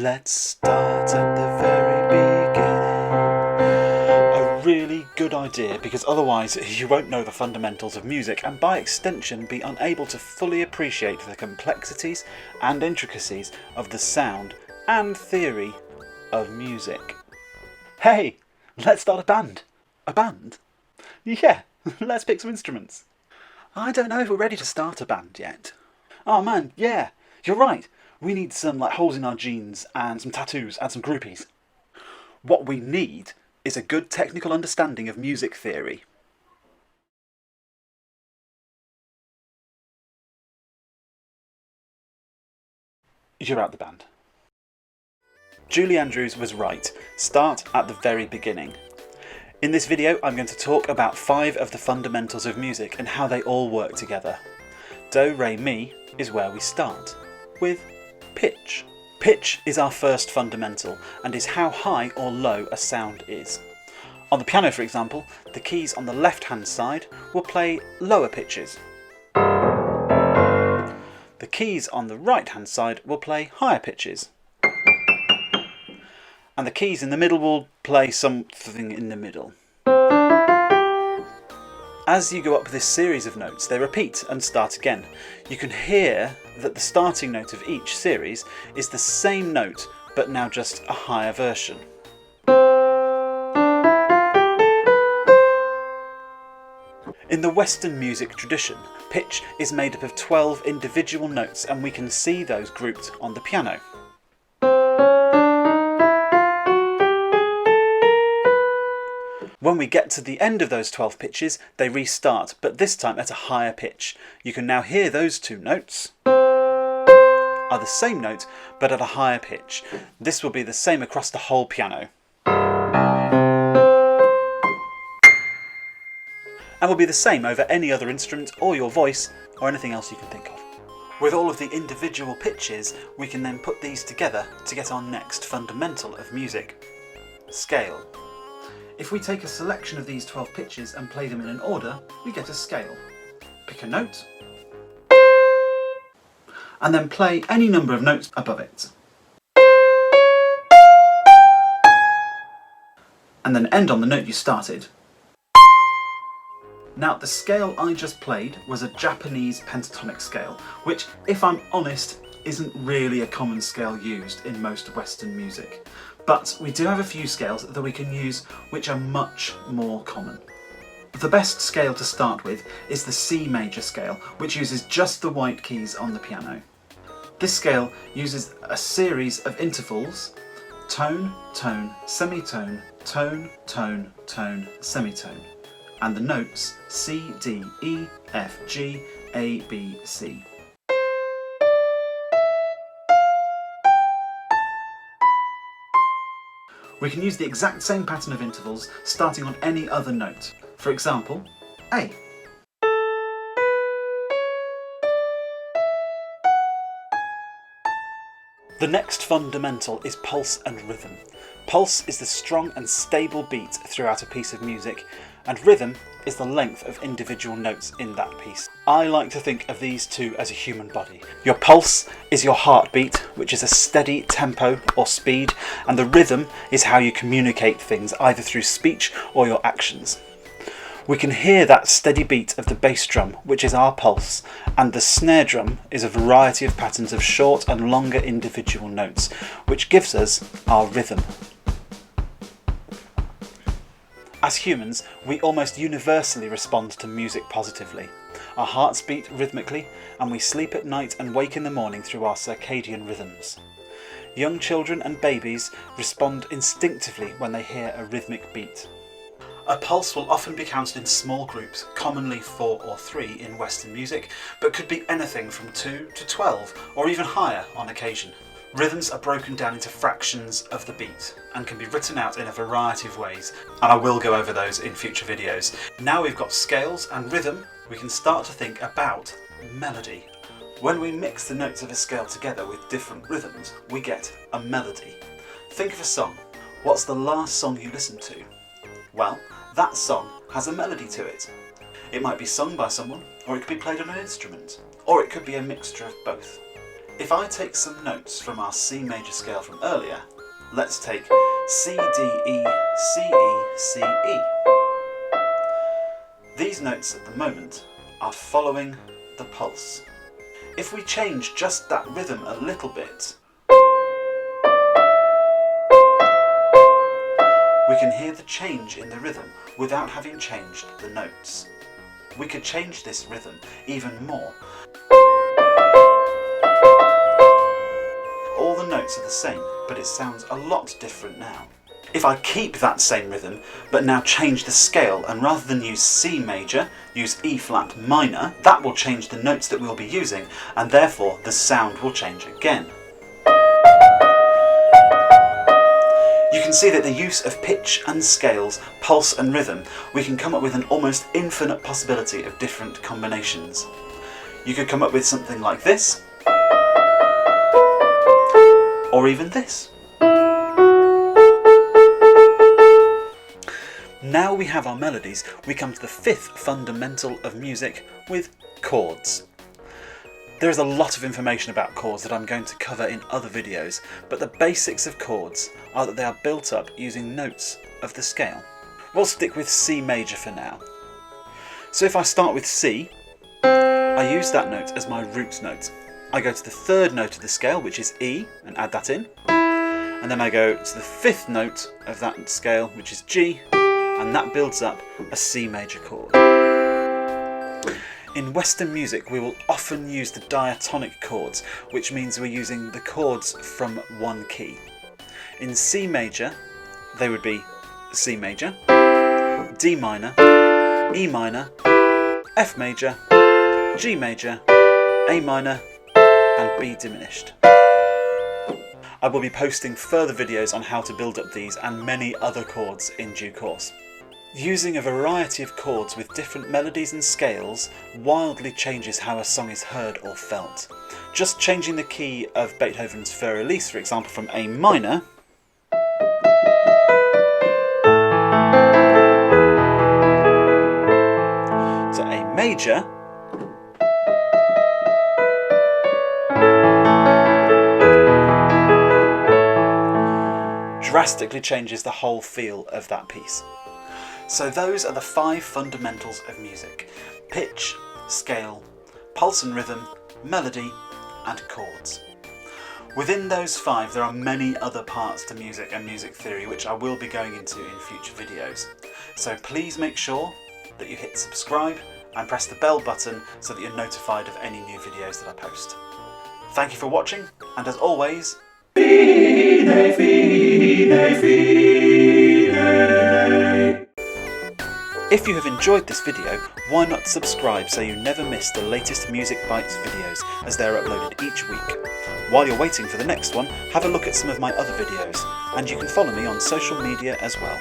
Let's start at the very beginning. A really good idea, because otherwise you won't know the fundamentals of music and by extension be unable to fully appreciate the complexities and intricacies of the sound and theory of music. Hey, let's start a band. A band? Yeah, let's pick some instruments. I don't know if we're ready to start a band yet. Oh man, yeah, you're right. We need some holes in our jeans and some tattoos and some groupies. What we need is a good technical understanding of music theory. You're out the band. Julie Andrews was right. Start at the very beginning. In this video, I'm going to talk about 5 of the fundamentals of music and how they all work together. Do, re, mi is where we start, with pitch. Pitch is our first fundamental and is how high or low a sound is. On the piano, for example, the keys on the left-hand side will play lower pitches. The keys on the right-hand side will play higher pitches. And the keys in the middle will play something in the middle. As you go up this series of notes, they repeat and start again. You can hear that the starting note of each series is the same note, but now just a higher version. In the Western music tradition, pitch is made up of 12 individual notes, and we can see those grouped on the piano. When we get to the end of those 12 pitches, they restart, but this time at a higher pitch. You can now hear those 2 notes are the same note, but at a higher pitch. This will be the same across the whole piano. And will be the same over any other instrument or your voice or anything else you can think of. With all of the individual pitches, we can then put these together to get our next fundamental of music: scale. If we take a selection of these 12 pitches and play them in an order, we get a scale. Pick a note, and then play any number of notes above it. And then end on the note you started. Now, the scale I just played was a Japanese pentatonic scale, which, if I'm honest, isn't really a common scale used in most Western music. But we do have a few scales that we can use which are much more common. The best scale to start with is the C major scale, which uses just the white keys on the piano. This scale uses a series of intervals: tone, tone, semitone, tone, tone, tone, semitone, and the notes C, D, E, F, G, A, B, C. We can use the exact same pattern of intervals starting on any other note. For example, A. The next fundamental is pulse and rhythm. Pulse is the strong and stable beat throughout a piece of music, and rhythm is the length of individual notes in that piece. I like to think of these two as a human body. Your pulse is your heartbeat, which is a steady tempo or speed, and the rhythm is how you communicate things, either through speech or your actions. We can hear that steady beat of the bass drum, which is our pulse, and the snare drum is a variety of patterns of short and longer individual notes, which gives us our rhythm. As humans, we almost universally respond to music positively. Our hearts beat rhythmically, and we sleep at night and wake in the morning through our circadian rhythms. Young children and babies respond instinctively when they hear a rhythmic beat. A pulse will often be counted in small groups, commonly 4 or 3 in Western music, but could be anything from 2 to 12, or even higher on occasion. Rhythms are broken down into fractions of the beat and can be written out in a variety of ways, and I will go over those in future videos. Now we've got scales and rhythm, we can start to think about melody. When we mix the notes of a scale together with different rhythms, we get a melody. Think of a song. What's the last song you listened to? Well, that song has a melody to it. It might be sung by someone, or it could be played on an instrument, or it could be a mixture of both. If I take some notes from our C major scale from earlier, let's take C, D, E, C, E, C, E. These notes at the moment are following the pulse. If we change just that rhythm a little bit, we can hear the change in the rhythm without having changed the notes. We could change this rhythm even more. All the notes are the same, but it sounds a lot different now. If I keep that same rhythm, but now change the scale, and rather than use C major, use E flat minor, that will change the notes that we'll be using, and therefore the sound will change again. You can see that the use of pitch and scales, pulse and rhythm, we can come up with an almost infinite possibility of different combinations. You could come up with something like this, or even this. Now we have our melodies, we come to the fifth fundamental of music with chords. There is a lot of information about chords that I'm going to cover in other videos, but the basics of chords are that they are built up using notes of the scale. We'll stick with C major for now. So if I start with C, I use that note as my root note. I go to the third note of the scale, which is E, and add that in. And then I go to the fifth note of that scale, which is G, and that builds up a C major chord. In Western music, we will often use the diatonic chords, which means we're using the chords from one key. In C major, they would be C major, D minor, E minor, F major, G major, A minor, and B diminished. I will be posting further videos on how to build up these and many other chords in due course. Using a variety of chords with different melodies and scales wildly changes how a song is heard or felt. Just changing the key of Beethoven's Fur Elise, for example, from A minor to A major drastically changes the whole feel of that piece. So those are the 5 fundamentals of music: pitch, scale, pulse and rhythm, melody, and chords. Within those 5 there are many other parts to music and music theory which I will be going into in future videos. So please make sure that you hit subscribe and press the bell button so that you're notified of any new videos that I post. Thank you for watching, and as always, fide, fide, fide. If you have enjoyed this video, why not subscribe so you never miss the latest Music Bites videos as they are uploaded each week. While you're waiting for the next one, have a look at some of my other videos, and you can follow me on social media as well.